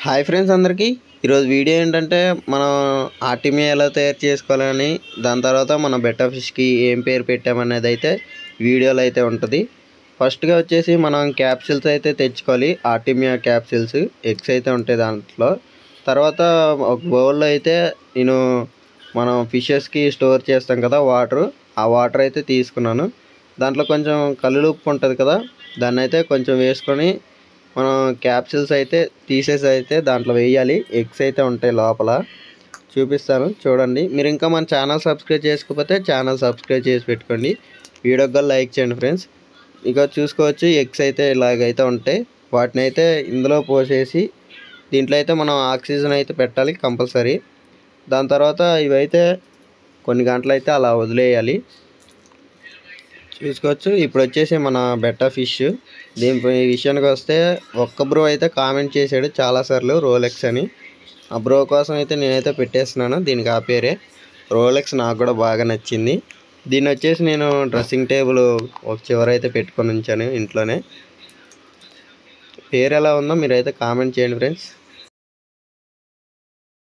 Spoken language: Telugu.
హాయ్ ఫ్రెండ్స్ అందరికీ ఈరోజు వీడియో ఏంటంటే మనం ఆర్టిమియా ఎలా తయారు చేసుకోవాలని దాని తర్వాత మన బెట్టా ఫిష్కి ఏం పేరు పెట్టామనేది అయితే వీడియోలో అయితే ఉంటుంది. ఫస్ట్గా వచ్చేసి మనం క్యాప్సిల్స్ అయితే తెచ్చుకోవాలి. ఆర్టిమియా క్యాప్సిల్స్ ఎగ్స్ అయితే ఉంటాయి దాంట్లో. తర్వాత ఒక బౌల్లో అయితే నేను మనం ఫిషెస్కి స్టోర్ చేస్తాం కదా వాటర్, ఆ వాటర్ అయితే తీసుకున్నాను. దాంట్లో కొంచెం కల్లుప్పు ఉంటుంది కదా, దాన్ని అయితే కొంచెం వేసుకొని మనం క్యాప్సిల్స్ అయితే తీసేసి అయితే దాంట్లో వేయాలి. ఎగ్స్ అయితే ఉంటాయి లోపల, చూపిస్తాను చూడండి. మీరు ఇంకా మన ఛానల్ సబ్స్క్రైబ్ చేసుకోకపోతే ఛానల్ సబ్స్క్రైబ్ చేసి పెట్టుకోండి. వీడియోకి లైక్ చేయండి ఫ్రెండ్స్. ఇక చూసుకోవచ్చు ఎగ్స్ అయితే ఇలాగైతే ఉంటాయి. వాటిని అయితే ఇందులో పోసేసి దీంట్లో అయితే మనం ఆక్సిజన్ అయితే పెట్టాలి కంపల్సరీ. దాని తర్వాత ఇవైతే కొన్ని గంటలైతే అలా వదిలేయాలి. చూసుకోవచ్చు. ఇప్పుడు వచ్చేసి మన బెట్టా ఫిష్ దీని విషయానికి వస్తే ఒక్క బ్రో అయితే కామెంట్ చేశాడు చాలాసార్లు రోలెక్స్ అని. ఆ బ్రో కోసం అయితే నేనైతే పెట్టేస్తున్నాను. దీనికి ఆ పేరే రోలెక్స్. నాకు కూడా బాగా నచ్చింది. దీన్ని వచ్చేసి నేను డ్రెస్సింగ్ టేబుల్ ఒక చివరైతే పెట్టుకొని ఉంచాను ఇంట్లోనే. పేరు ఎలా ఉందో మీరైతే కామెంట్ చేయండి ఫ్రెండ్స్.